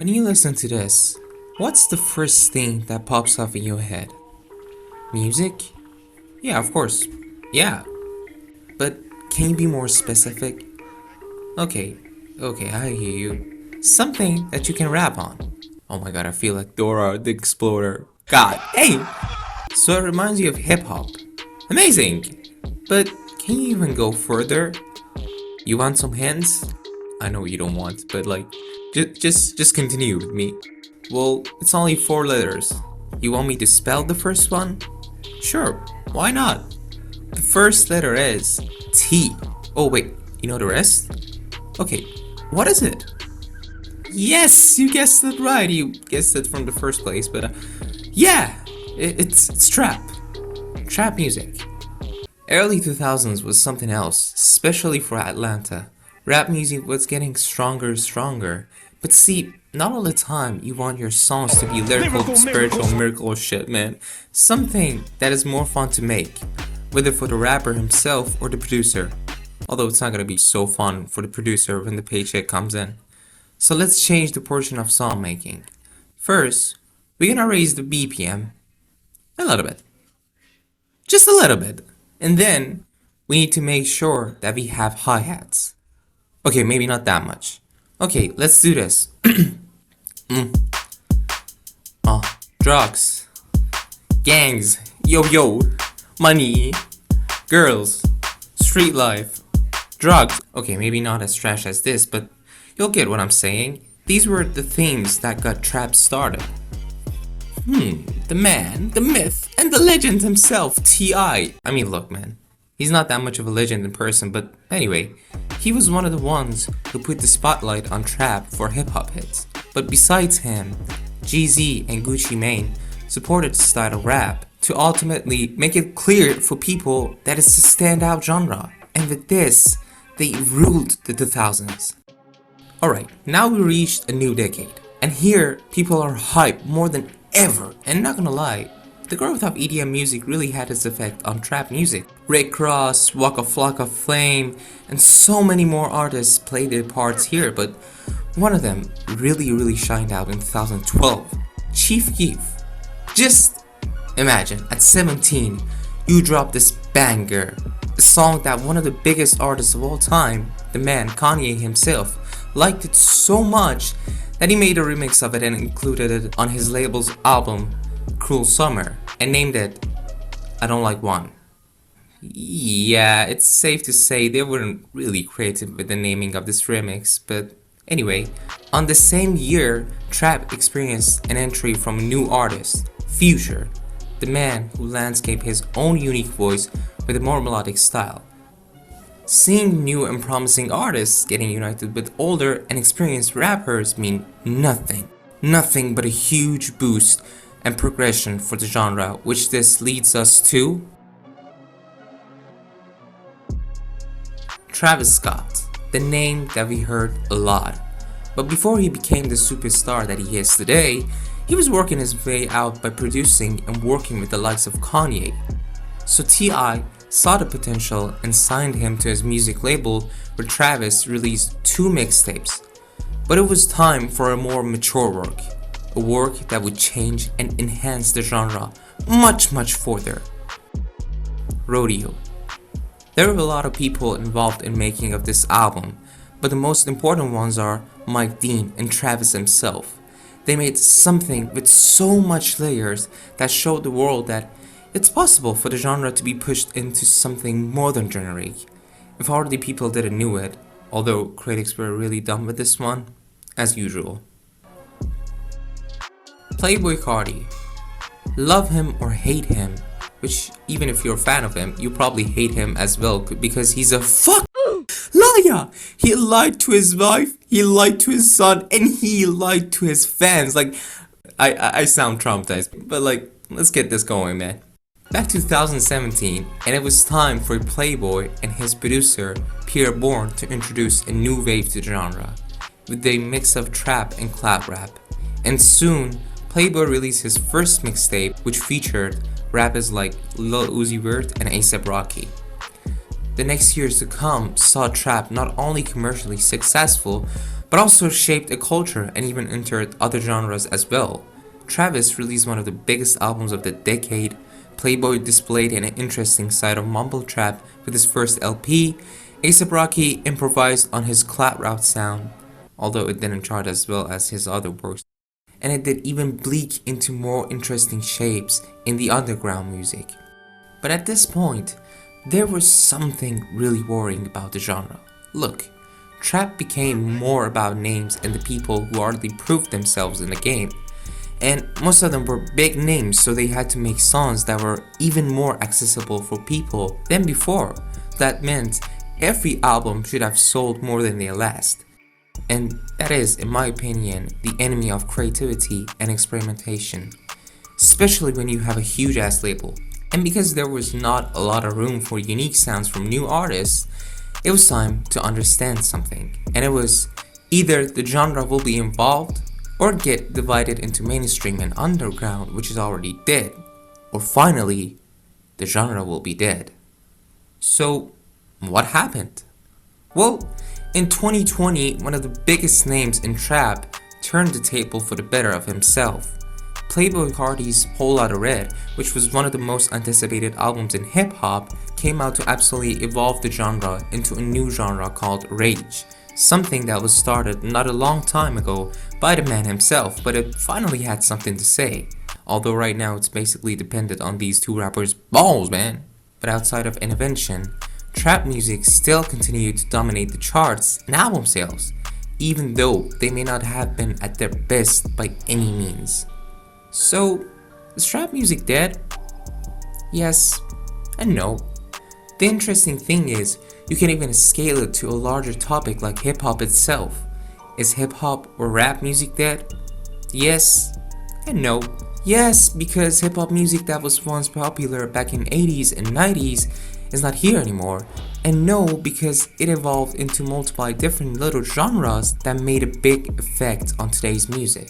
When you listen to this, what's the first thing that pops up in your head? Music? Yeah, of course. Yeah. But can you be more specific? Okay, I hear you. Something that you can rap on. Oh my god, I feel like Dora the Explorer. God, hey! So it reminds you of hip hop. Amazing! But can you even go further? You want some hints? I know you don't want, but like, just continue with me. Well, it's only 4 letters. You want me to spell the first one? Sure, why not? The first letter is T. Oh wait, you know the rest? Okay, what is it? Yes, you guessed it right. You guessed it from the first place, but yeah, it's trap. Trap music. Early 2000s was something else, especially for Atlanta. Rap music was getting stronger and stronger. But see, not all the time you want your songs to be lyrical, spiritual, miracle shit, man. Something that is more fun to make, whether for the rapper himself or the producer. Although it's not gonna be so fun for the producer when the paycheck comes in. So let's change the portion of song making. First, we're gonna raise the BPM a little bit. Just a little bit. And then we need to make sure that we have hi-hats. Okay, maybe not that much. Okay, let's do this. Drugs, gangs, yo, money, girls, street life, drugs. Okay, maybe not as trash as this, but you'll get what I'm saying. These were the themes that got trap started. The man, the myth, and the legend himself, T.I. I mean, look, man, he's not that much of a legend in person, but anyway, he was one of the ones who put the spotlight on trap for hip-hop hits. But besides him, Jeezy and Gucci Mane supported the style of rap to ultimately make it clear for people that it's a standout genre. And with this, they ruled the 2000s. Alright, now we reached a new decade. And here, people are hyped more than ever. And not gonna lie, the growth of EDM music really had its effect on trap music. Rick Ross, Waka Flocka Flame, and so many more artists played their parts here, but one of them really shined out in 2012, Chief Keef. Just imagine, at 17, you drop this banger, a song that one of the biggest artists of all time, the man Kanye himself, liked it so much that he made a remix of it and included it on his label's album, Cruel Summer, and named it I Don't Like One. Yeah, it's safe to say they weren't really creative with the naming of this remix, but anyway, on the same year, trap experienced an entry from a new artist, Future, the man who landscaped his own unique voice with a more melodic style. Seeing new and promising artists getting united with older and experienced rappers mean nothing but a huge boost and progression for the genre, which this leads us to Travis Scott, the name that we heard a lot. But before he became the superstar that he is today, he was working his way out by producing and working with the likes of Kanye. So T.I. saw the potential and signed him to his music label, where Travis released 2 mixtapes. But it was time for a more mature work, a work that would change and enhance the genre much further. Rodeo. There were a lot of people involved in making of this album, but the most important ones are Mike Dean and Travis himself. They made something with so much layers that showed the world that it's possible for the genre to be pushed into something more than generic. If already people didn't know it, although critics were really dumb with this one, as usual. Playboi Carti. Love him or hate him, which even if you're a fan of him, you probably hate him as well because he's a liar! He lied to his wife, he lied to his son, and he lied to his fans. Like, I sound traumatized, but like, let's get this going, man. Back to 2017, and it was time for Playboi and his producer, Pierre Bourne, to introduce a new wave to the genre, with a mix of trap and cloud rap. And soon, Playboi released his first mixtape, which featured rappers like Lil Uzi Vert and A$AP Rocky. The next years to come saw trap not only commercially successful, but also shaped a culture and even entered other genres as well. Travis released one of the biggest albums of the decade. Playboy displayed an interesting side of mumble trap with his first LP. A$AP Rocky improvised on his clap route sound, although it didn't chart as well as his other works. And it did even bleak into more interesting shapes in the underground music. But at this point, there was something really worrying about the genre. Look, trap became more about names and the people who already proved themselves in the game. And most of them were big names, so they had to make songs that were even more accessible for people than before. That meant every album should have sold more than their last. And that is, in my opinion, the enemy of creativity and experimentation, especially when you have a huge ass label. And because there was not a lot of room for unique sounds from new artists, it was time to understand something. And it was either the genre will be involved or get divided into mainstream and underground, which is already dead, or finally, the genre will be dead. So, what happened? Well, in 2020, one of the biggest names in trap turned the table for the better of himself. Playboi Carti's Whole Lotta Red, which was one of the most anticipated albums in hip-hop, came out to absolutely evolve the genre into a new genre called rage. Something that was started not a long time ago by the man himself, but it finally had something to say. Although right now it's basically dependent on these two rappers' balls, man. But outside of Intervention, trap music still continued to dominate the charts and album sales, even though they may not have been at their best by any means. So, is trap music dead? Yes and no. The interesting thing is, you can even scale it to a larger topic like hip-hop itself. Is hip-hop or rap music dead? Yes and no. Yes, because hip-hop music that was once popular back in 80s and 90s is not here anymore. And no, because it evolved into multiple different little genres that made a big effect on today's music.